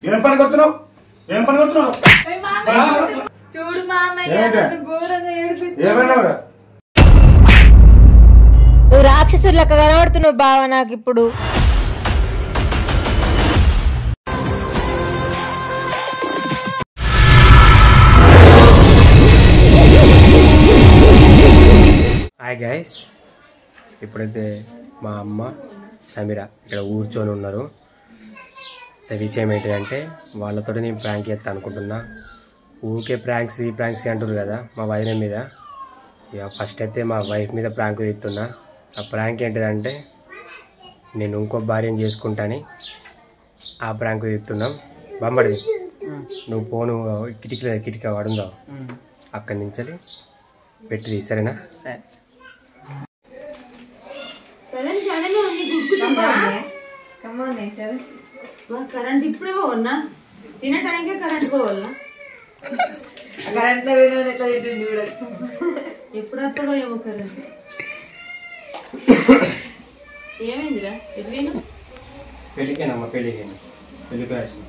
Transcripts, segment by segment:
ఏం పని కొడుతున్నావు? ఏం పని కొడుతున్నావు? చూడు మామయ్య నువ్వు రాక్షసులక కనబడుతున్నావు బావ నాకు ఇప్పుడు. హాయ్ గైస్, ఇప్పుడైతే మా అమ్మ సమీర ఇక్కడ కూర్చొని ఉన్నారు. విషయం ఏంటిదంటే వాళ్ళతో నేను ప్రాంక్ చేస్తా అనుకుంటున్నా. ఊరికే ప్రాంక్స్ అంటారు కదా మా వైఫ్ మీద. ఇక ఫస్ట్ అయితే మా వైఫ్ మీద ప్రాంక్ తీస్తున్నా. ఆ ప్రాంక్ ఏంటిదంటే నేను ఇంకో భార్యను చేసుకుంటాని ఆ ప్రాంక్ తీస్తున్నాం. బొమ్మడి నువ్వు ఫోను కిటికీ వాడుందా అక్కడి నుంచి పెట్టి సరేనా? సరే కరెంట్ ఇప్పుడే పోవన్నా? తినే టైంకే కరెంట్ పోవాలన్నా? కరెంట్ ఎప్పుడు వస్తుందో ఏమో కరెంట్. ఏమైందిరా? ఎట్లయినా పెళ్ళికేనమ్మా, పెళ్ళికి వచ్చిన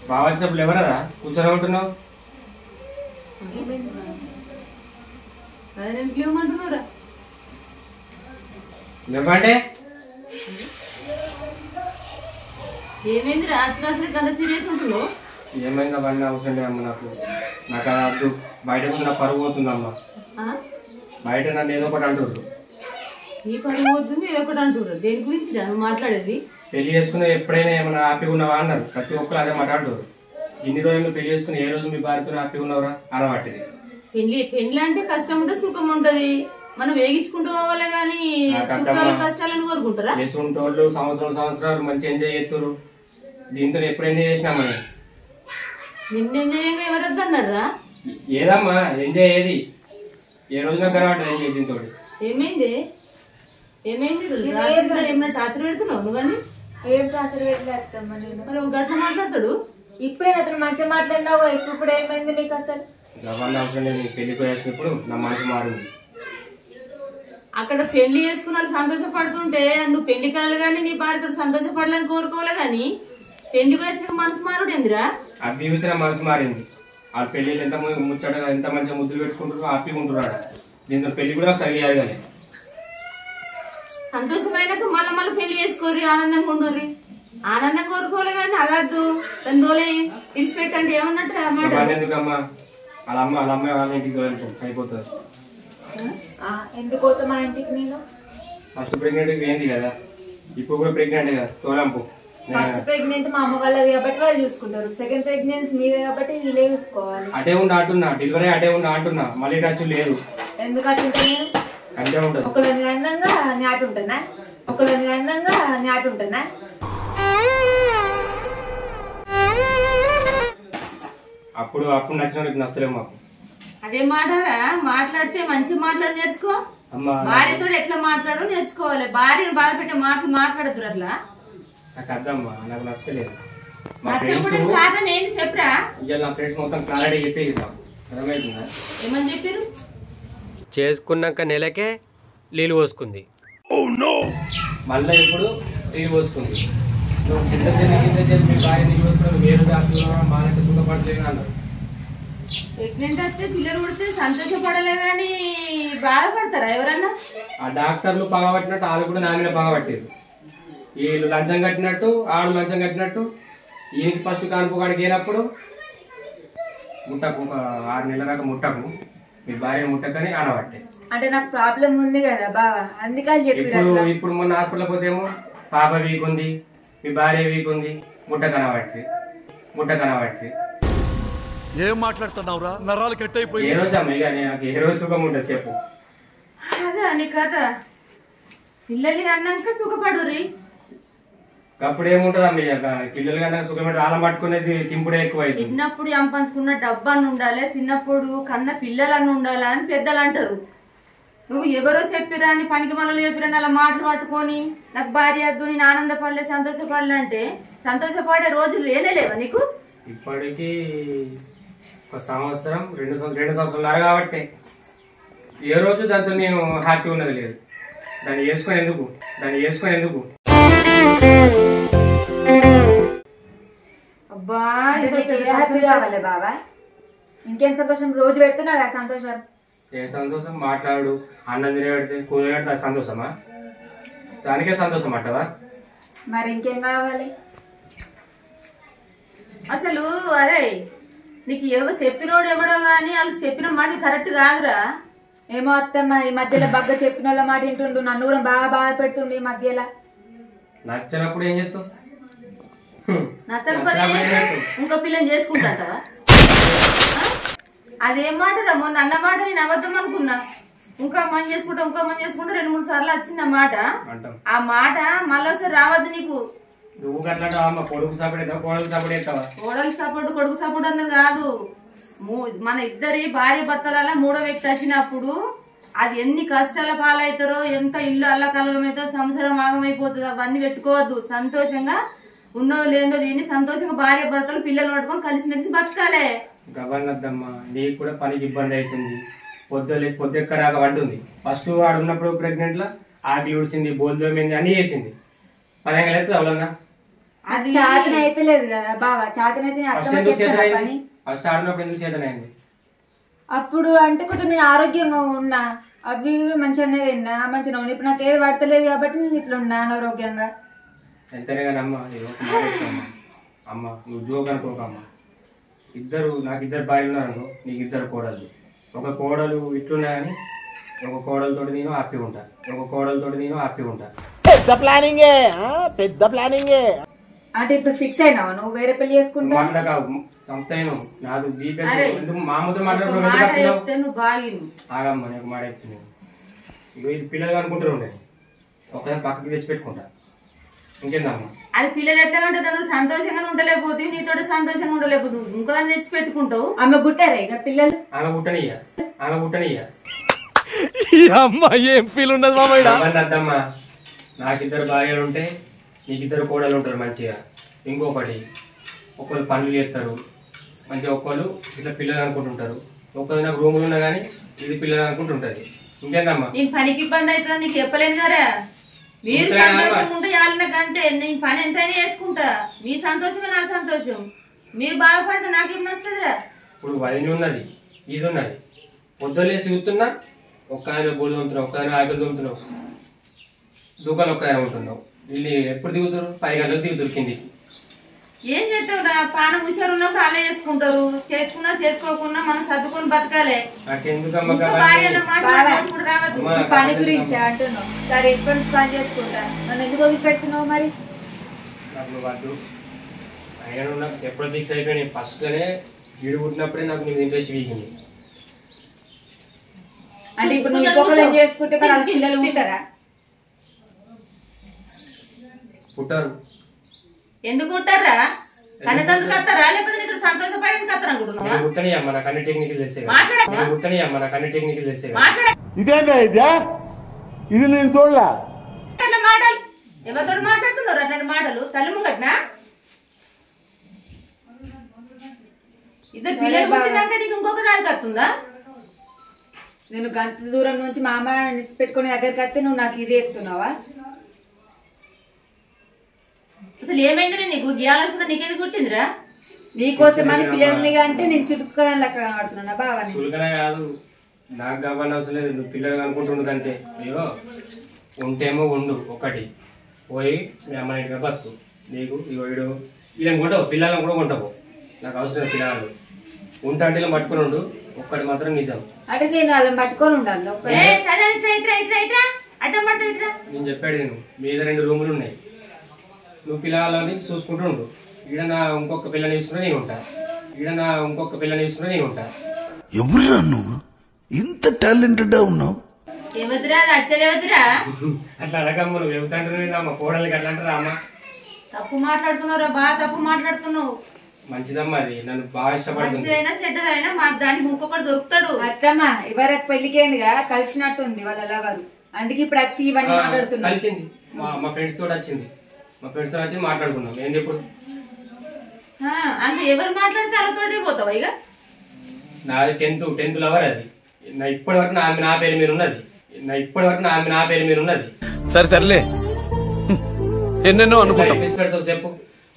బాగా వచ్చినప్పుడు ఎవరరా కూర్చొని ఉంటున్నావు? అదే నేను పిలవమంటున్నారా? లేవంటే ఏమైందిరా? అసలు గంట సీరియస్ ఉంటున్నావు? ఏమైంది అవన్నీ అవసరం లేదమ్మా. నాకు అద్దు. బయట నా పరుగు పోతుందమ్మా. బయట నన్ను ఏదో ఒకటి అంటుర్రు. నీ పరుగు పోతుంది, ఏదో ఒకటి అంటుర్రు. దేని గురించి నువ్వు మాట్లాడేది? పెళ్లి చేసుకుని ఎప్పుడైనా ఏమైనా హ్యాపీగా ఉన్నావా అన్నారు. ప్రతి ఒక్కరు అదే మాట్లాడుతారు. ఇన్ని రోజులు పెళ్లి చేసుకుని ఏ రోజు మీ భార్యతో హ్యాపీగా ఉన్నారా అనవాటిది. పెళ్లి అంటే కష్టం ఉంటే సుఖం ఉంటది. మనం వేగించుకుంటూ పోవాలి కానీ కష్టాలను కోరుకుంటారా? చేసుకుంటోళ్ళు సంవత్సరాలు మంచి ఎంజాయ్ చేస్తారు. దీంతో ఎప్పుడు ఎంజాయ్ చేసినామని నిన్న ఎంజాయ్ ఎవరొద్దు అన్నారా? ఏదమ్మా ఎంజాయ్ ఏది? ఏ రోజున కనబడ్డది దీంతో. ఏమైంది? ఏమైనా టార్చర్ పెడుతున్నావు నువ్వు? కానీ ఏం టార్చర్ పెట్టలేదమ్మా నేను. మరి ఒక గంట మాట్లాడతాడు. ఇప్పుడే అతను మంచిగా మాట్లాడినావు, ఇప్పుడు ఏమైంది నీకు అసలు? అవన్నీ అవసరం లేదు. పెళ్లికి వేసినప్పుడు నా మనసు మారింది. అక్కడ పెళ్లి చేసుకున్న వాళ్ళు సంతోషపడుతుంటే నువ్వు పెళ్లి కలలు కానీ నీ భార్యతో సంతోషపడాలని కోరుకోవాలి కానీ పెళ్లికి వచ్చిన మనసు మారుడు ఎందురా? అవి చూసిన మనసు మారింది. ఆ పెళ్లి ఎంత ముచ్చటగా ఎంత మంచిగా ముద్దులు పెట్టుకుంటారు, హ్యాపీగా ఉంటున్నాడు. దీంతో పెళ్లి కూడా సరిగా కానీ సంతోషమైనాక మళ్ళీ పెళ్లి చేసుకోరి, ఆనందంగా ఉండరు. ఆనందం కోరుకోవాలి కానీ అదద్దు దాని దోలే ఇడిచిపెట్టండి ఏమన్నట్టు అన్నమాట. ఎందుకమ్మా వాళ్ళ అమ్మాయి వాళ్ళ ఇంటికి అయిపోతుంది. ఎందుకు పోతా మా ఇంటికి? నేను ఫస్ట్ ప్రెగ్నెంట్ ఏంది కదా, ఇప్పుడు కూడా ప్రెగ్నెంట్ కదా. తోలంపు ఫస్ట్ ప్రెగ్నెంట్ మా అమ్మ వాళ్ళది కాబట్టి వాళ్ళు చూసుకుంటారు. సెకండ్ ప్రెగ్నెన్సీ మీదే కాబట్టి వీళ్ళే చూసుకోవాలి. అటే ఉండి అంటున్నా, డెలివరీ అటే ఉండి అంటున్నా. మళ్ళీ ఖర్చు లేదు. ఎందుకు అట్టుంటా? నేను అంతే ఉంటుంది. ఒకదానికి అందంగా నాటి ఉంటున్నా, ఒకదానికి అందంగా నాటి ఉంటున్నా. అప్పుడు నచ్చిన వాళ్ళకి నచ్చలేము మాకు. అదే మాట్లాడరా? మాట్లాడితే మంచి మాట్లాడి నేర్చుకో. భార్యతో ఎట్లా మాట్లాడో నేర్చుకోవాలి. భార్యను బాధ పెట్టే మాటలు మాట్లాడద్దు. అట్లా నాకు అర్థమ్మా, నాకు నచ్చలేదు. నచ్చకపోవడానికి కారణం ఏంటి చెప్పరా? ఇవాళ నా ఫ్రెండ్స్ మొత్తం క్లారిటీ చెప్పేద్దాం. అర్థమవుతుందా? ఏమని చెప్పారు? చేసుకున్నాక నెలకే నీళ్ళు పోసుకుంది. మళ్ళీ ఇప్పుడు నీళ్ళు పోసుకుంది. నువ్వు కింద చెప్పి మీ భార్య నీళ్ళు పోసుకుని వేరు దాచుకున్నా బాగా సుఖపడలేదు అన్నారు. ప్రెగ్నెంట్ వస్తే పిల్లలు పుడితే సంతోషపడలే కానీ బాధపడతారా ఎవరన్నా? ఆ డాక్టర్లు పగబట్టినట్టు వాళ్ళు కూడా నా మీద పగబట్టారు. వీళ్ళు లంచం కట్టినట్టు ఆడు లంచం కట్టినట్టు. ఈయనకి ఫస్ట్ కానుపు కాడికి అయినప్పుడు ముట్టకు, 6 నెలల దాకా ముట్టకు, మీ భార్య ముట్టకని అనబట్టే. అంటే నాకు ప్రాబ్లం ఉంది కదా బావా, అందుకని చెప్పి ఇప్పుడు మొన్న హాస్పిటల్ పోతేమో పాప వీక్ ఉంది, మీ భార్య వీక్ ఉంది, ముట్టకనబట్టి. ఏం మాట్లాడుతున్నావురా? నరాలు కట్ అయిపోయి. ఏ రోజు అమ్మ ఇక నాకు ఏ రోజు సుఖం ఉంటుంది చెప్పు. అదా నీ కథ. పిల్లలు అన్నాక సుఖపడుర్రి. అప్పుడు ఏముంటది అమ్మ, పిల్లలు కన్నా సుఖం ఆలం పట్టుకునేది తింపుడే ఎక్కువ. చిన్నప్పుడు సంపాదించుకున్న డబ్బాన్ని ఉండాలి, చిన్నప్పుడు కన్నా పిల్లలన్నీ ఉండాలి అని పెద్దలు అంటారు. నువ్వు ఎవరో చెప్పిరా అని పనికి మనలు చెప్పిరని అలా మాటలు పట్టుకొని నాకు భార్య వద్దు, నేను ఆనందపడలే సంతోషపడలే అంటే సంతోషపడే రోజులు లేనేలేవా నీకు? ఇప్పటికీ 1 సంవత్సరం 2 సంవత్సరాలు కాబట్టి ఏ రోజు దాంతో నేను హ్యాపీ ఉన్నది లేదు. దాన్ని చేసుకొని ఎందుకు ఇంకేమి కావాలి బావా? ఇంకేం సంతోషం? రోజు పెడుతున్నా కదా సంతోషం. ఏ సంతోషం? మాట్లాడు, అన్నం తినే పెడితే కూర పెడితే అది సంతోషమా? దానికే సంతోషం అంటవా? మరి ఇంకేం కావాలి? అసలు అరే నీకు చెప్పినోడు ఎవడో గాని వాళ్ళు చెప్పిన మాటలు కరెక్ట్ కాదురా. ఏమో అత్తమ్మ, ఈ మధ్యలో బగ్గ చెప్పిన వాళ్ళ మాట వింటుండు, నన్ను కూడా బాగా బాధ పెడుతుండు ఈ మధ్యలో. నచ్చినప్పుడు ఏం చేస్తావు? నచ్చకపోతే ఇంకో పిల్లని చేసుకుంటావా? అదేం మాటరా? మొన్న అన్న మాట నేను అబద్ధం అనుకున్నా. ఇంకా అమ్మని చేసుకుంటా 2-3 సార్లు వచ్చింది ఆ మాట. ఆ మాట మళ్ళీ రావద్దు నీకు. నువ్వు అట్లా అమ్మ కొడుకు సపోర్ట్ అవుతావా, కోడలు సపోర్ట్ అవుతావా? కోడలు సపోర్ట్ కొడుకు సపోర్ట్ అన్నది కాదు. మన ఇద్దరి భార్య భర్తల మూడో వ్యక్తి వచ్చినప్పుడు అది ఎన్ని కష్టాల పాలవుతారో, ఎంత ఇల్లు అల్లకల్లమైతే సంసారం ఆగమైపోతుంది. అవన్నీ పెట్టుకోవద్దు. సంతోషంగా ఉన్నదో లేదో దీన్ని సంతోషంగా భార్య భర్తలు పిల్లలు పట్టుకొని కలిసిమెలిసి బతకాలే. గవర్నద్దమ్మా, నీకు కూడా పనికి ఇబ్బంది అవుతుంది. పొద్దుెక్కరాక వంటుంది. ఫస్ట్ వాడు ఉన్నప్పుడు ప్రెగ్నెంట్ లో ఆకలి ఉడిచింది, బోల్దోమైంది, అన్ని చేసింది. 15 లేదు అవలన్నా. అది చాతన అయితే లేదు కదా బావా. చాతనైతే పని ఫస్ట్ ఆడినప్పుడు ఎందుకు చేతనైంది? అప్పుడు అంటే కొంచెం నేను ఆరోగ్యంగా ఉన్నా, అవి మంచిగానే తిన్నా, మంచిగా ఉన్నా. ఇప్పుడు నాకు ఏది పడతలేదు కాబట్టి నేను ఇట్లా ఉన్నా అనారోగ్యంగా. ఎంతనే కానీ అమ్మ, అమ్మ నువ్వు జోక్ అనుకోకమ్మా. నాకు ఇద్దరు భార్యలు ఉన్నారనుకో, నీకు 2 కోడళ్ళు. ఒక కోడలు ఇట్లున్నా కానీ ఒక కోడలతో నేను హ్యాపీ ఉంటా. పెద్ద ప్లానింగే. అంటే ఇప్పుడు ఫిక్స్ అయినావా నువ్వు వేరే పెళ్లి చేసుకుంటా? సంతైను నాకు మామూలుతో ఆగమ్మా, నేను మాట చెప్తున్నాను. ఇది పిల్లలు అనుకుంటూ ఉండే ఒకసారి పక్కకి తెచ్చి పెట్టుకుంటా. ఇంకేందమ్మా? అది పిల్లలు ఎట్లా ఉంటుంది? నువ్వు సంతోషంగా ఉండలేకపోతే, నీతో సంతోషంగా ఉండలేకపోతే ఇంకో దాన్ని తెచ్చి పెట్టుకుంటావు. ఆమె గుట్టారా ఇక పిల్లలు? ఆమె గుట్టనియ్యా. ఏం ఫీల్ ఉండదు మామయ్య. అద్దమ్మా, నాకు 2 భార్యలు ఉంటే నీకు 2 కోడలు ఉంటారు మంచిగా. ఇంకొకటి, ఒకళ్ళు పనులు చేస్తారు మంచిగా, ఒక్కళ్ళు ఇట్లా పిల్లలు అనుకుంటుంటారు. ఒక్కరు నాకు రూములు ఉన్నా కానీ ఇది పిల్లలు అనుకుంటుంటది. ఇంకేందమ్మా? నేను పనికి ఇబ్బంది అవుతుందని నీకు చెప్పలేను కదా. మీరు సంతోషంగా ఉంటే అంతే. నేను పని ఎంతైనా చేసుకుంటా. మీ సంతోషమే నా సంతోషం. మీరు బాగుపడితే నాకేం వస్తుందిరా? ఇప్పుడు వదిలి ఉన్నది, ఇది ఉన్నది. పొద్దులేసి చూస్తున్నా, ఒక్క ఆయన బోర్డు తోముతున్నావు, ఒక్క ఆయన ఆకలి తోముతున్నావు, దూకాలు ఒక్క ఆయన ఉంటున్నావు. వీళ్ళు ఎప్పుడు దిగుతారు? 10 గంటలకు దిగుతారు కిందికి. ఏం చేస్తావురా? పానం హుషారు ఉన్నప్పుడు అలా చేసుకుంటారు. చేసుకున్నా చేసుకోకున్నా మనం సర్దుకొని బతకాలే. పని గురించి అంటున్నావు సరే, ఎప్పటి నుంచి పని చేసుకుంటా, నన్ను ఎందుకు వదిలిపెడుతున్నావు మరి? ఆయన ఎప్పుడు ఫిక్స్ అయిపోయినాయి. ఫస్ట్ గానే వీడు పుట్టినప్పుడే నాకు నీకు ఇంట్రెస్ట్ వీగింది. అంటే ఇప్పుడు నువ్వు ఇంకొకరు చేసుకుంటే మరి పిల్లలు ఉంటారా? పుట్టారు. ఎందుకు ఉంటారా? కన్నతందుకు వస్తారా? లేకపోతే నీకు సంతోషపడడానికి వస్తారా అనుకుంటున్నావా? నాకు అన్ని టెక్నికల్ తెలిసే. ఇదేనా ఇది నేను చూడలా. మాటలు ఎవరితో మాట్లాడుతున్నారు? అట్లాంటి మాటలు కళ్ళు ముంగట్నా? 2 పిల్లలు పుట్టినాక నీకు ఇంకొక దానికి వస్తుందా? నేను గంట దూరం నుంచి మా అమ్మ నిసి పెట్టుకునే దగ్గరికి వస్తే నువ్వు నాకు ఇదే ఎత్తున్నావా? అసలు ఏమైందిరా నీకు? గ్యాలస్ నీకేది కుట్టిందిరా? నీకోసం అని పిల్లల్ని అంటే నేను చుట్టుకొని లెక్క కనబడుతున్నా బావని. చులుకనే కాదు, నాకు కావాలని అవసరం లేదు. నువ్వు పిల్లలు అనుకుంటుండదు అంతే. అయ్యో ఉంటేమో ఉండు, ఒకటి పోయి మీ అమ్మ ఇంటికి బతుకు. నీకు వీడు వీళ్ళని కొంటావు, పిల్లలను కూడా కొంటావు. నాకు అవసరం లేదు పిల్లలు. ఉంటా అంటే ఇలా పట్టుకుని ఉండు. ఒక్కటి మాత్రం నిజం, అంటే నేను వాళ్ళని పట్టుకొని ఉండాలి. నేను చెప్పాడు. నేను మీద 2 రూములు ఉన్నాయి. నువ్వు పిల్లలని చూసుకుంటూ ఉండు. ఈడ నా ఇంకొక పిల్లని తీసుకున్నా నేను ఉంటా. ఎవరురా నువ్వు? ఇంత టాలెంటెడ్ ఉన్నావు. అట్లా అడగమ్మ. నువ్వు చెబుతాంటున్నావు కోడలికి అట్లా అంటారా అమ్మ? తప్పు మాట్లాడుతున్నారా? బాగా తప్పు మాట్లాడుతున్నావు. మంచిదమ్మా, అది నన్ను బాగా ఇష్టపడుతుంది. సెటిల్ అయినా మాకు దానికి ఇంకొకటి దొరుకుతాడు. అత్తమ్మా ఇవరకు పెళ్లికేండుగా కలిసినట్టుంది వాళ్ళ లవరు, అందుకే ఇప్పుడు వచ్చి ఇవన్నీ మాట్లాడుతున్నా. కలిసింది మా ఫ్రెండ్స్ తోటి వచ్చింది. మాట్లాడుకున్నాం. ఏంది ఇప్పుడు? అంటే ఎవరు మాట్లాడితే అలతోటే పోతావా? ఇక నాది 10th లవర్. అది నా ఇప్పటి వరకు ఆమె నా పేరు మీద ఉన్నది. సరే సర్లే, ఎన్నెన్నో అనుకుంటా. పెడతావు చెప్పు.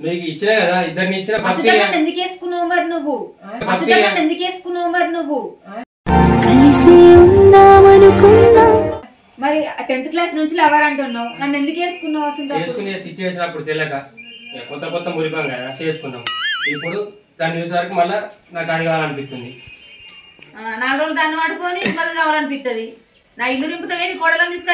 నీకు ఇచ్చినా కదా ఇద్దరిని ఇచ్చిన మసుటమ్మని ఎందుకు వేసుకున్నావు మరి నువ్వు మసుటమ్మని ఎందుకు వేసుకున్నావు మరి నువ్వు మరి 10th క్లాస్ నుంచి లవర్ అంటున్నావు నన్ను ఎందుకు వేసుకున్నావు అసలు చేసుకునే సిచ్యువేషన్ అప్పుడు తెలియక కొత్త కొత్త మురిపాం కదా చేసుకున్నాం ఇప్పుడు దాన్ని చూసేసరికి మళ్ళీ నాకు అది కావాలనిపిస్తుంది 4 రోజులు దాన్ని వాడుకొని ఇంకొకరు కావాలనిపిస్తుంది నా ఇల్లు రింపుతావేని కోడలను తీసుకొచ్చి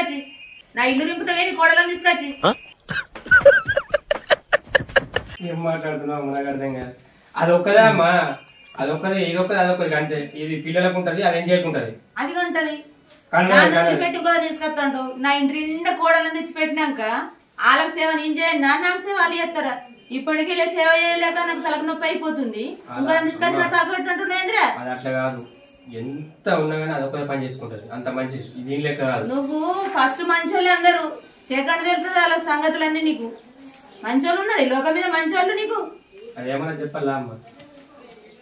ఏం మాట్లాడుతున్నావు నాకు అర్థం కాదు అది ఒక్కదే అమ్మా అదొక్కదే ఇదొక్కది అదొక్కది అంతే ఇది పిల్లలకు ఉంటది అది ఎంజాయ్ ఉంటది అది ఉంటది దాన్ని పెట్టి కూడా తీసుకొస్తాంటావు నా ఇంటి నిండా కోడలను తెచ్చి పెట్టినాక వాళ్ళకి సేవ నేను చేయన్నా నాకు సేవ వాళ్ళు చేస్తారా ఇప్పటికే సేవ చేయలేక నాకు తలకు నొప్పి అయిపోతుంది ఇంకా తీసుకొచ్చి నా తల పెడుతుంటున్నాయింద్రా అది అట్లా కాదు ఎంత ఉన్నా కానీ అదొక్కదే పని చేసుకుంటది అంత మంచిది ఇది లెక్క కాదు నువ్వు ఫస్ట్ మంచోళ్ళే అందరు సెకండ్ తెలుస్తుంది వాళ్ళ సంగతులన్నీ నీకు మంచోళ్ళు ఉన్నారు ఈ లోకం మీద మంచోళ్ళు నీకు అదేమన్నా చెప్పాలా అమ్మ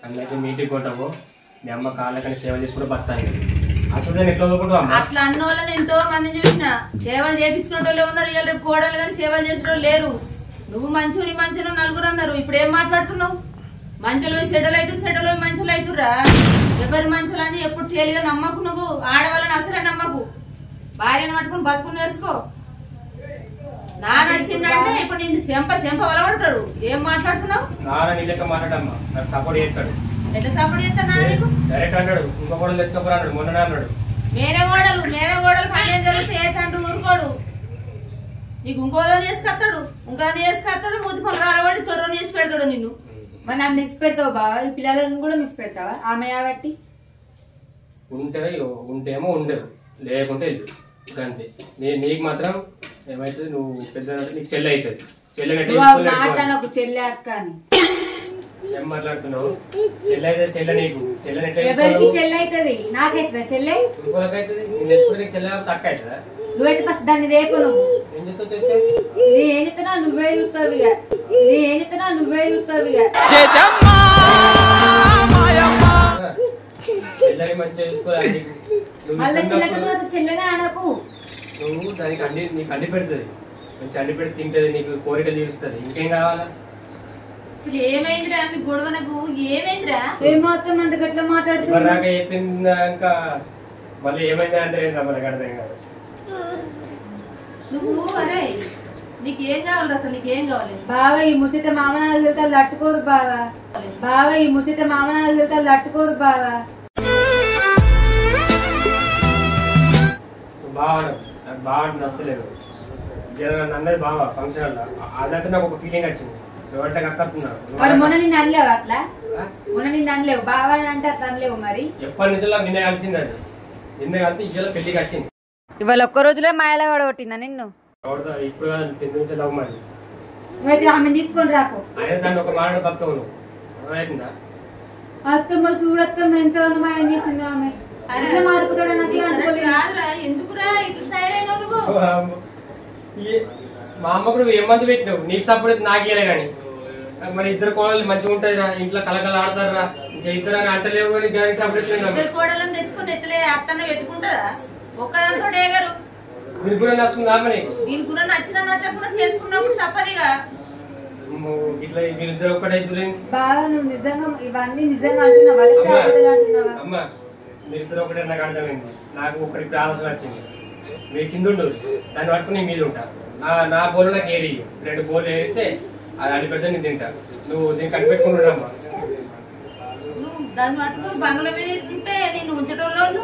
అన్నైతే మీటింగ్ కొట్టవు మీ అమ్మ కాళ్ళకని సేవ చేసుకుంటూ బతాయి అసలు ఎట్లా వదులుకుంటావు అమ్మ అట్లా అన్న వాళ్ళని ఎంతో మందిని చూసిన సేవలు చేయించుకునే వాళ్ళు ఉన్నారు ఇవాళ రేపు కోడలు కానీ సేవలు చేసిన లేరు నువ్వు మంచోని నలుగురు అన్నారు ఇప్పుడు ఏం మాట్లాడుతున్నావు మంచులు సెడలు మంచులు అవుతురా ఎవరి మంచులని ఎప్పుడు తేలిగా నమ్మకు నువ్వు ఆడవాళ్ళని అసలే నమ్మకు భార్యను పట్టుకుని బతుకుని నేర్చుకో నా నచ్చిందంటే ఇప్పుడు నేను చెంప వలగొడతాడు ఏం మాట్లాడుతున్నావు నాన్న నీ లెక్క మాట్లాడమ్మా నాకు సపోర్ట్ చేస్తాడు ఎంత సపోర్ట్ చేస్తాను నాన్న నీకు డైరెక్ట్ అన్నాడు ఇంకో కూడా తెచ్చుకోరా అన్నాడు మొన్న అన్నాడు మేనగోడలు పని జరిగితే ఏ తండ్రి ఊరుకోడు నీకు ఇంకోదని వేసుకొస్తాడు ముద్దు పనులు రాలబడి త్వరని వేసి పెడతాడు నిన్ను మరి నన్ను మిస్ పెడతావు బావా ఈ పిల్లలను కూడా మిస్ పెడతావా ఆమె కాబట్టి ఉంటేమో ఉండవు లేకుంటే అంతే నీకు మాత్రం ఏమైతుంది నువ్వు పెద్ద నీకు చెల్లి అవుతుంది మాట్లాడకు చెల్లె అక్క అని ఏం మాట్లాడుతున్నావు చెల్లి అయితే చెల్లె నీకు చెల్లెని ఎవరికి చెల్లె అవుతుంది నాకైతుందా చెల్లె ఇంకోలకైతుంది నేను తెచ్చుకుంటే నీకు చెల్లె తక్కువ అవుతుందా నువ్వైతే ఫస్ట్ దాన్ని రేపు నువ్వు ఏం చెప్తావు చెప్తే ఇది ఏం చెప్తున్నా నువ్వే చూస్తావుగా చెల్లెని మంచిగా చూసుకోవాలి మళ్ళీ చెల్లెటప్పుడు అసలు చెల్లెనే అనకు నువ్వు దానికి నీకు అండి పెడుతుంది మంచి అండి పెడితే తింటది నీకు కోరిక తీరుస్తుంది ఇంకేం కావాలా అసలు ఏమైందిరా మీ గొడవనకు ఏమైందిరా ఏమాత్రం అంత గట్లా మాట్లాడుతున్నా రాక చెప్పిందాక మళ్ళీ ఏమైందా అంటే మనకు అర్థం కాదు నువ్వు అరే నీకేం కావాలి అసలు నీకేం కావాలి బావ ఈ ముచ్చట మామనాలు వెళ్తా లట్టుకోరు బావా బాగా నాకు బాగా నచ్చలేదు నన్ను అన్నది బాగా ఫంక్షన్ అదంటే నాకు ఒక ఫీలింగ్ వచ్చింది ఎవరంటే మరి మొన్న నిన్ను అనలేవు అట్లా అనలేవు బావా అంటే అట్లా అనలేవు మరి ఎప్పటి నుంచో నిన్న కలిసింది అది నిన్న కలిసి ఇవాళ పెళ్లికి వచ్చింది ఇవాళ ఒక్క రోజులో మాయలా కొట్టిందా నిన్ను ఇప్పుడు 10th నుంచి లవ్ మరి ఆమె తీసుకొని రాకు ఆయన దాన్ని ఒక మాట బతుకవు నువ్వు అర్థమవుతుందా అత్తమ్మ చూడత్తమ్మ ఎంత మాయం చేసింది ఆమె ఎట్లా మారుకుతాడని ఎందుకురా ఇట్లా తయారైనావు నువ్వు మా అమ్మ కూడా ఏం మంది పెట్టినావు నీకు సపోర్ట్ నాకు ఇయ్యలే కానీ మరి ఇద్దరు కోడలు మంచిగా ఉంటుంది రా ఇంట్లో కలకల ఆడతారు రా ఇద్దరు అని అంటలేవు కానీ దానికి సపోర్ట్ ఇద్దరు కోడలను తెచ్చుకుని ఎత్తలే అత్తన్న పెట్టుకుంటారా ఒక్కదాంతో ఏగారు మీరు కూడా నచ్చుతుందా మరి దీని కూడా నచ్చినా నచ్చకుండా చేసుకున్నప్పుడు తప్పదిగా ఇట్లా మీరిద్దరు ఒక్కటైతే బాగా నువ్వు నిజంగా ఇవన్నీ నిజంగా అంటున్నావా అమ్మ మీరిద్దరు ఒకటే నాకు అర్థమైంది నాకు ఒకరికి ఆలోచన వచ్చింది మీరు కింద ఉండదు దాన్ని పట్టుకుని మీద ఉంటా నా బోలు నాకు ఏరి 2 బోలు వేస్తే అది అడి పెడితే నేను తింటా నువ్వు దీన్ని కనిపెట్టుకుంటున్నామ్మా నువ్వు దాన్ని పట్టుకుని బంగ్లా మీద ఉంటే నేను ఉంచటోళ్ళు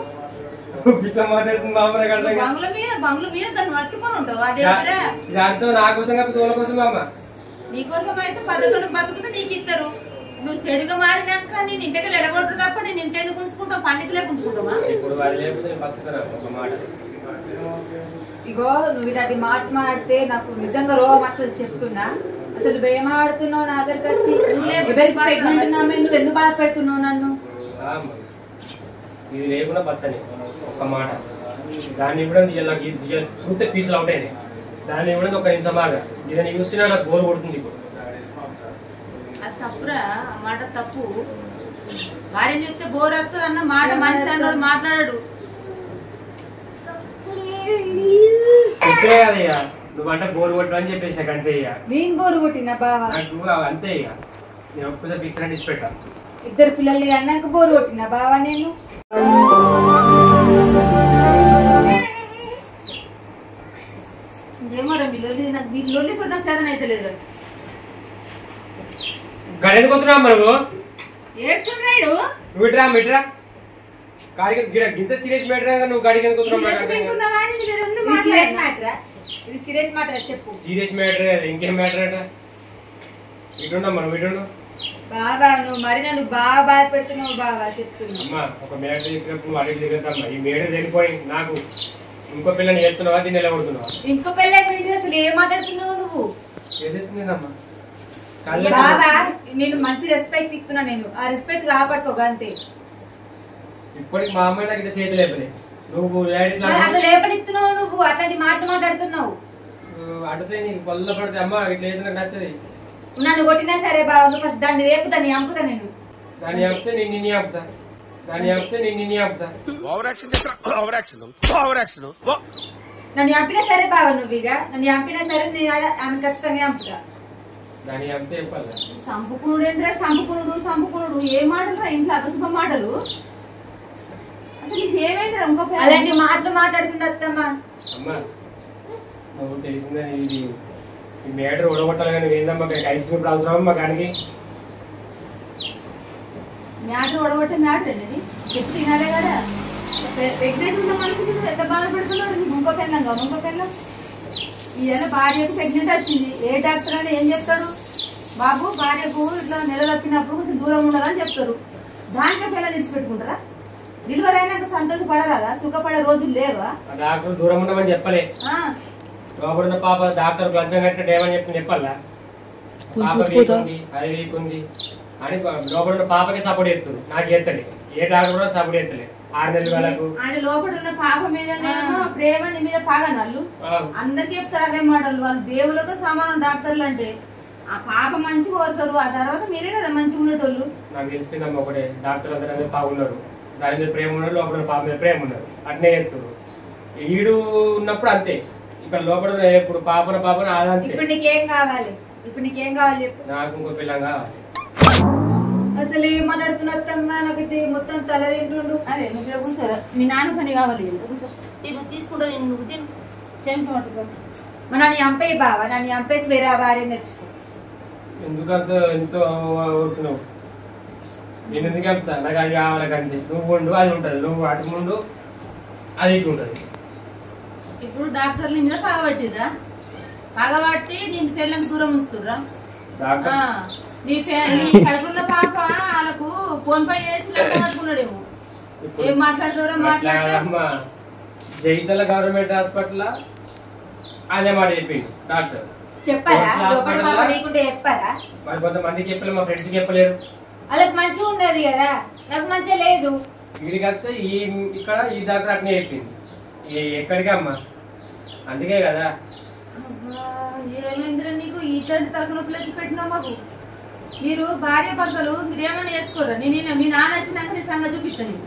ఇట్లా మాట్లాడుతుంది మా అమ్మ బంగ్లా మీద దాన్ని పట్టుకొని ఉంటావు అదే దాంతో నా కోసం కాకపోతే తోల కోసం అమ్మ నీకోసం అయితే పద్ధతులు బతుకుతే నీకు ఇద్దరు నువ్వు చెడుగా మారినాక నేను ఇంటికి ఎడగొట్టు తప్ప నేను ఇంటి ఎందుకు ఉంచుకుంటావు పన్నికలే ఉంచుకుంటావా ఇప్పుడు వాళ్ళు లేకపోతే బతుకుతారా ఒక మాట ఇగో నువ్వు ఇలాంటి మాట మాడితే నాకు నిజంగా రోగం అత్తది చెప్తున్నా అసలు నువ్వేం ఆడుతున్నావు నా దగ్గరికి వచ్చి నువ్వు ఎందుకు బాధపెడుతున్నావు నన్ను ఇది లేకుండా బతని ఒక మాట దాన్ని కూడా చూస్తే పీసులు అవుతాయి దాన్ని కూడా ఒక నిమిషం బాగా ఇదని చూస్తున్నా నాకు బోర్ కొడుతుంది ఇప్పుడు అది తప్పురా ఆ మాట తప్పు భార్యను చూస్తే బోర్ వస్తుంది అన్న మాట మనిషి అన్నాడు మాట్లాడాడు ఇప్పుడే కదా నువ్వంటే బోర్ కొట్టు అని చెప్పేసి నాకు అంతే ఇక నేను బోరు కొట్టిన బావ నాకు అంతే ఇక నేను ఒక్కసారి ఫిక్స్ అని పెట్టా ఇద్దరు పిల్లల్ని అన్నాక బోరు కొట్టిన బావ నేను ఏమోరా మీ లొల్లి నాకు మీ లొల్లి కూడా నాకు సేదన అయితే లేదు గడెందుకు వస్తున్నావు నువ్వు ఏడుస్తున్నాడు నువ్వు ఇట్రా ఇట్రా కాడికి గింత సీరియస్ మ్యాటర్ నువ్వు గాడికి ఎందుకు ఇది సీరియస్ మ్యాటర్ చెప్పు సీరియస్ మ్యాటర్ ఇంకేం మ్యాటర్ అట ఇటుండవు మనం ఇటుండు బాబా నువ్వు మరి నన్ను బాగా బాధ పెడుతున్నావు బాబా చెప్తున్నా అమ్మా ఒక మేడ చెప్పినప్పుడు అడిగి తిరుగుతామ్మా ఈ మేడ తెలిపోయి నాకు ఇంకో పిల్లని చేస్తున్నావా దీన్ని ఎలా కొడుతున్నావా ఇంకో పెళ్ళ అసలు ఏం మాట్లాడుతున్నావు నువ్వు ఏదైతుందమ్మా బాబా నేను మంచి రెస్పెక్ట్ ఇస్తున్నా నేను ఆ రెస్పెక్ట్ కాపాడుకోగా అంతే ఇప్పటికి మా అమ్మాయి నాకు ఇంత చేతి లేపలే నువ్వు అసలు రేపనిస్తున్నావు నువ్వు అట్లాంటి మాట మాట్లాడుతున్నావు అడితే నీకు పొల్ల పడితే అమ్మ ఇట్లా ఏది నాకు నచ్చది నన్ను కొట్టినా సరే బాబా నువ్వు ఫస్ట్ దాన్ని రేపు దాన్ని చంపుతా నేను దాన్ని చంపితే నేను నిన్ను చంపుతా దాన్ని చంపితే నేను నిన్ను చంపుతా నన్ను చంపినా సరే బాబా నువ్వు ఇక నన్ను చంపినా సరే నేను ఆమె ఖచ్చితంగా చంపుతా దాన్ని చంపితే చెప్పాలి సంపుకునుడు ఏంద్రా సంపుకునుడు ఏ మాటలు ఇంట్లో అపశుభ మాటలు అసలు ఇది ఏమైందిరా ఇంకో అలాంటి మాటలు మాట్లాడుతుండమ్మా అమ్మా నువ్వు తెలిసిందా ఇది ఈ మేటర్ ఉడగొట్టాలి కానీ ఏందమ్మా ఐస్ క్రీమ్ అవసరం మా కాడికి మ్యాటర్ ఒడగొట్టే మ్యాటర్ అనేది చెప్పు తినాలే కదా ప్రెగ్నెంట్ ఉన్న మనిషికి ఎంత బాధపడుతున్నారు నీకు ఇంకో పెళ్ళం ఇవాళ భార్యకు ప్రెగ్నెంట్ వచ్చింది ఏ డాక్టర్ అని ఏం చెప్తాడు బాబు భార్యకు ఇట్లా నెలలు వచ్చినప్పుడు కొంచెం దూరం ఉండాలని చెప్తారు దానికే పిల్లలు విడిచిపెట్టుకుంటారా డెలివరీ అయినాక సంతోషపడరాదా సుఖపడే రోజులు లేవా డాక్టర్ దూరం ఉండమని చెప్పలే లోపడున్న పాప డాక్టర్ లంచం కట్టినట్టు ఏమని చెప్పాలా పాప వీక్ ఉంది అది వీక్ ఉంది అని లోపడున్న పాపకి సపోర్ట్ చేస్తారు నాకు చేస్తలే ఏ డాక్టర్ కూడా సపోర్ట్ చేస్తలే 6 నెలల వాళ్ళకు ఆయన లోపల ఉన్న పాప మీదనేమో ప్రేమ నీ మీద పాగనాళ్ళు అందరికి చెప్తారు అవే మాటలు వాళ్ళు దేవులతో సమానం డాక్టర్లు అంటే ఆ పాప మంచిగా కోరుతారు ఆ తర్వాత మీరే కదా మంచిగా ఉండేటోళ్ళు నాకు తెలిసిందమ్మ ఒకటే డాక్టర్ అందరూ బాగున్నారు దాని మీద ప్రేమ ఉన్నారు లోపల పాప మీద ప్రేమ ఉన్నారు అట్నే చెప్తారు ఈడు ఉన్నప్పుడు అంతే ఇక్కడ లోపల ఇప్పుడు పాపన అదంతే ఇప్పుడు నీకేం కావాలి చెప్పు నాకు ఇంకో పిల్లం కావాలి అసలు ఏం మాట్లాడుతున్నా నాకైతే మొత్తం తల తింటుండు అరే మీరు కూర్చోరా మీ నాన్న పని కావాలి కూర్చో తీసుకుంటా నువ్వు తిను సేమ్ పట్టుకో నన్ను చంపేయి బావా నన్ను చంపేసి వేరే భార్య తెచ్చుకో ఎందుకంత ఎంతో ఊరుతున్నావు నేను ఎందుకు చెప్తా నాకు అది కావాలి అంతే నువ్వు ఉండు అది ఉంటుంది నువ్వు అటు ముందు అది ఇటు ఉంటుంది ఇప్పుడు డాక్టర్ల మీద పగబట్టిర్రా పగబట్టి దీని పిల్లలకి దూరం ఉంచుతుర్రా నీ కడుపున్న పాప వాళ్ళకు ఫోన్ పై వేసి పట్టుకున్నాడేమో ఏం మాట్లాడుతారో మాట్లాడమ్మా జైతల గవర్నమెంట్ హాస్పిటల్ అదే మాట చెప్పిండు డాక్టర్ చెప్పారా మరి కొంతమందికి చెప్పలే మా ఫ్రెండ్స్ చెప్పలేరు వాళ్ళకి మంచిగా ఉండదు కదా నాకు మంచిగా లేదు వీడికి వస్తే ఇక్కడ ఈ డాక్టర్ అట్నే చెప్పింది ఎక్కడికి అమ్మా అందుకే కదా ఏమేంద్ర నీకు ఇట్లాంటి తలకనొప్పులు వచ్చి పెట్టినా మాకు మీరు భార్య భర్తలు మీరేమైనా చేసుకోరా నేను మీ నాన్న వచ్చినాక నీ సంగతి చూపిస్తాను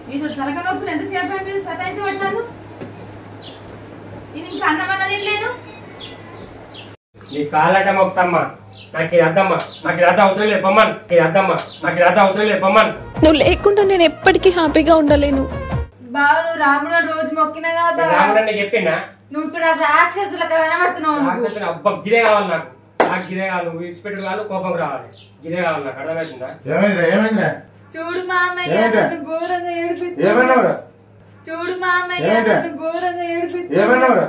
మీరు తలకనొప్పులు ఎంతసేపు మీరు సతాయించి పడ్డాను నేను ఇంకా అన్నమన్నా తినలేను నీ కాలట మొత్తమ్మా నాకు ఇది అద్దమ్మా నాకు ఇది అర్థం అవసరం లేదు పొమ్మన్ ఇది అద్దమ్మా నాకు ఇది అర్థం అవసరం లేదు పొమ్మన్ నువ్వు లేకుండా నేను ఎప్పటికీ హ్యాపీగా ఉండలేను బాబు నువ్వు రాముడు రోజు మొక్కినగా రాముడు చెప్పిందా నువ్వు ఇప్పుడు రాక్షసులకు కనబడుతున్నావు అబ్బా గిరే కావాలి నాకు గిరే కావాలి నువ్వు ఇచ్చిపెట్టు కావాలి కోపం రావాలి గిరే కావాలి నాకు అర్థమవుతుందా చూడు మామయ్య ఘోరంగా ఏడిపిస్తా చూడు మామయ్య ఘోరంగా ఏడిపిస్తా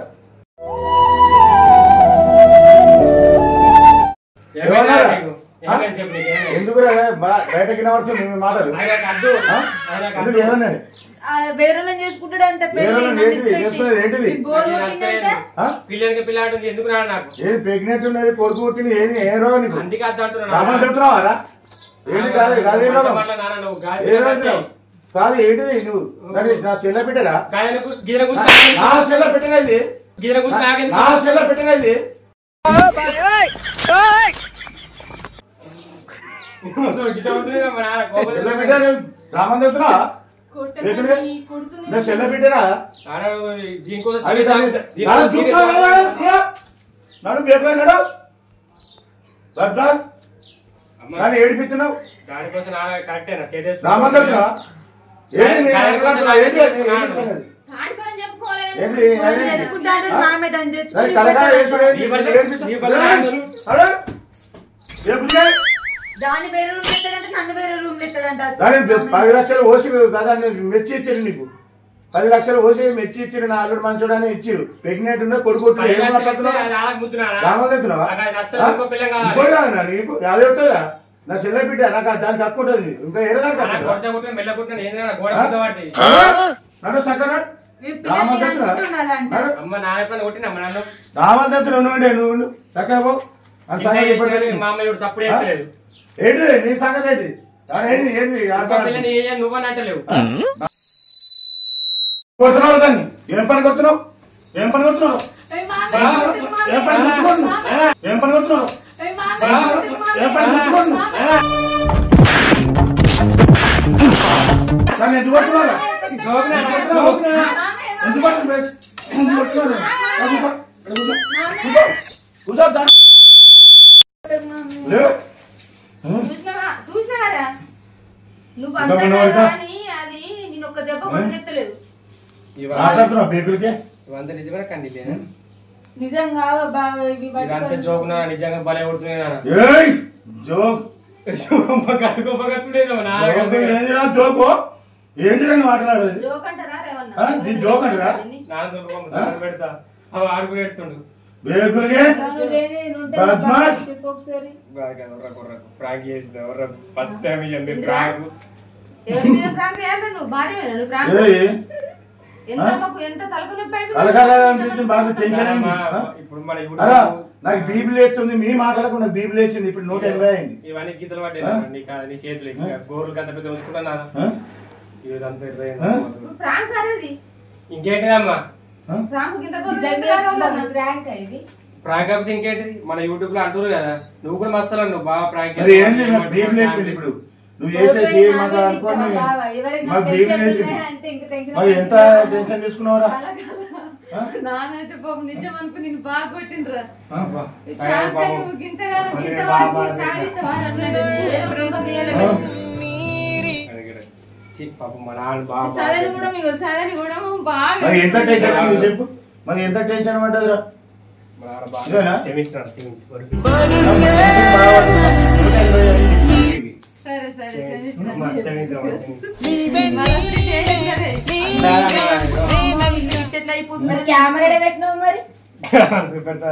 ఎందుకు బయటకి మాటలు ఏమన్నాడు వేరే చేసుకుంటాడు అంత పిల్లలకి పిల్లాడు ఎందుకు రా నాకు ఏది ప్రెగ్నెంట్ ఉన్నది కొడుకు పుట్టింది ఏది ఏ రోగం నీకు అందుకే చెప్తున్నావారా ఏంటి కాదు కాదు ఏ రోగం ఏ రోగం కాదు ఏంటిది నువ్వు నా సెల్ల పెట్టరా నా సెల్ల పెట్టగలిది నా సెల్ల పెట్టగలిది రామని చెప్తున్నా కొడుతుంది నా చెల్ల బిడ్డరా దీనికోసం నడు బేకున్నాడు నన్ను ఏడిపిస్తున్నావు దానికోసం కరెక్టేనా రామంతున్నా ఏంటి తాడిపడని చెప్పుకోవాలి తెచ్చుకుంటాను నా మీద అని తెచ్చుకుని కలకాల దాన్ని వేరే రూమ్ ఎత్తాడంటే నన్ను వేరే రూమ్ ఎత్తాడంట. దాని 10 లక్షలు ఓసి కదా మెచ్చి ఇచ్చారు నీకు 10 లక్షలు ఓసి మెచ్చి ఇచ్చారు నా అల్లుడు మంచోడు అని ఇచ్చారు ప్రెగ్నెంట్ ఉన్న కొడుకు నీకు అదే అవుతుందా నా చెల్లె బిడ్డ నాకు దానికి హక్కు ఉంటుంది ఇంకా ఏదైనా నన్ను చక్కగా రామంతుడు నువ్వు చక్కగా పో ఏంటి నీ సంగతి ఏంటి ఏంటి నువ్వని అంటలేవు కొడుతున్నావు దాన్ని ఏం పని కొడుతున్నావు ఏం పని కొడుతున్నావు ఏం పని చెప్పుకోను ఏం పని కొడుతున్నావు ఏం పని చెప్పుకోను నన్ను ఎందుకు కొడుతున్నారా ఎందుకు కొడుతున్నారు చూసినావారా నువ్వు అంతా అని అది నేను ఒక్క దెబ్బ కొట్టలేదు మాట్లాడుతున్నావు బేకులకి ఇవంతా నిజమే కండి నిజంగా బాగా ఇదంతా జోకునా నిజంగా భలే కొడుతున్నాయి జోక్ జోకు ఏంటి మాట్లాడేది జోక్ అంటారా జోక్ అంటారా పెడతా అవి ఆడుకుని పెడుతుండు బేకులకి బద్మాష్ ఒకసారి ప్రాంక్ చేసింది ఫస్ట్ టైం ప్రాంక్ ఎవరి మీద ప్రాంక్ చేయాలి నువ్వు భార్య నువ్వు ప్రాంక్ ఎంత తలకు నొప్పి బాగా టెన్షన్ అయింది ఇప్పుడు మన నాకు బీబీలు వేస్తుంది మీ మాట్లాడకుండా బీబీలు వేసింది ఇప్పుడు 180 అయింది ఇవన్నీ గీతలు పడ్డాయి నీ చేతులు గోర్లు కంత పెద్ద ఉంచుకుంటున్నా ప్రాంక్ అనేది ఇంకేంటిదమ్మా ప్రాంక్ కింద ప్రాంక్ ఇది ప్రాంక్ కాకపోతే ఇంకేంటిది మన యూట్యూబ్ లో అంటారు కదా నువ్వు కూడా మస్తలా నువ్వు బాగా ప్రాంక్ బీబీలు వేసింది ఇప్పుడు నువ్వు చేసేసి మాకు అనుకోని మాకు బీబీలు వేసింది మరి ఎంత టెన్షన్ తీసుకున్నావురా నానైతే బాబు నిజం అనుకుని నేను బాగా కొట్టినరా సదని కూడా మీకు సదని కూడా బాగా ఎంత టెన్షన్ చెప్పు మరి ఎంత టెన్షన్ పడ్డదిరా సరే సరే కెమెరా పెట్టినావు మరి పెడతా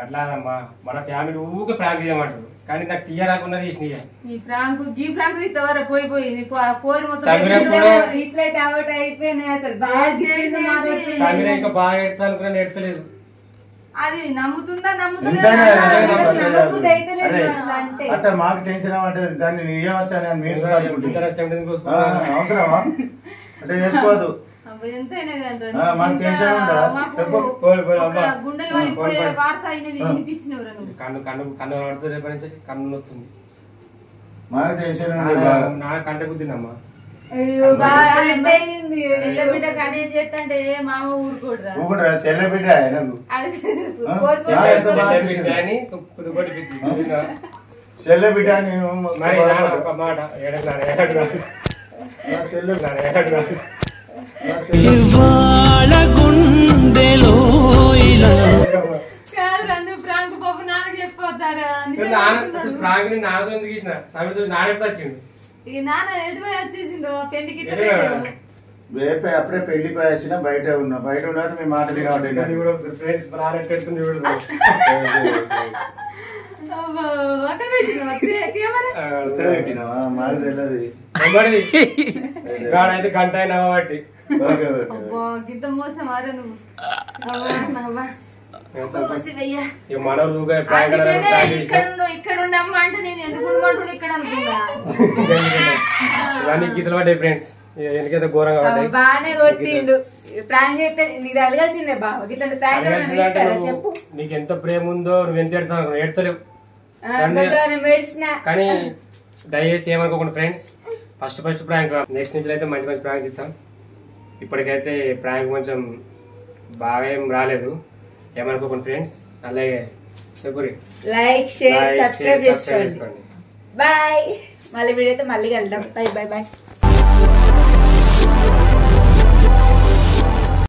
అట్లాదమ్మా మన ఫ్యామిలీ ఊకే ప్రాంక్ చేయమంటారు కానీ నాకు తీయ రాకుండా తీసినాయి ఈ ప్రాంక్ గీ ప్రాంక్ తీస్తావరా పోయి పోరు మొత్తం అయిపోయినాయి అసలు సమీర ఇంకా బాగా ఎడతా అనుకున్నా ఎడతలేదు అది నమ్ముతుందా అట్లా మాకు టెన్షన్ అంటే దాన్ని నిజమచ్చా అవసరమా అంటే చేసుకోవద్దు గుండెలు పడిపోయే వార్త అయినవి వినిపించినవరా కన్ను కన్ను కన్ను పడుతుంది రేపటి నుంచి కన్ను నొస్తుంది మాకు టెన్షన్ నా కంట కుద్దినమ్మా బిడ్డకు అనేది చేస్తంటే మామ ఊరుకోడురా చెల్ల బిడ్డ చెల్ల బిడ్డ నేను మాట ప్రాంక్ బాబు నాన్నకు చెప్పిపోతారా ప్రాంక్ నాతో ఎందుకు ఇచ్చిన సమితో నాడెప్పుడు వచ్చిండు ఇక నాన్న ఎటుపోయి వచ్చేసిండు పెళ్లికి అప్పుడే పెళ్లికి వచ్చిన బయట ఉన్నా బయట ఉన్నారు మీ మాటలు మాకు తెలియదు అయితే గంట అయినా బట్టి గింత మోసం ఆరా నువ్వు ఇక్కడ ఉండమ్మా అంటే నేను ఎందుకు ఉండమంటు ఇక్కడ అనుకున్నా ఇవన్నీ గీతలు పడ్డాయి ఫ్రెండ్స్ ఎందుకైతే ఘోరంగా పడ్డాయి బాగానే కొట్టిండు ప్రాంక్ చేస్తే నీకు అలగాల్సిందే బావ ఇట్లాంటి ప్రాంక్ చెప్పు నీకు ఎంత ప్రేమ ఉందో నువ్వు ఎంత ఎడతావు ఎడతలేవు మెడిసిన్ కానీ దయచేసి ఏమనుకోకుండా ఫ్రెండ్స్ ఫస్ట్ ప్రాంక్. నెక్స్ట్ నుంచి అయితే మంచి ప్రాంక్స్ ఇస్తాం. ఇప్పటికైతే ప్రాంక్ కొంచెం బాగా ఏం రాలేదు, ఏమనుకోకండి ఫ్రెండ్స్. అలాగే లైక్ షేర్ సబ్స్క్రైబ్ చేసుకోండి. బాయ్. మళ్ళీ వీడియోతో మళ్ళీ కలుద్దాం. Bye bye bye.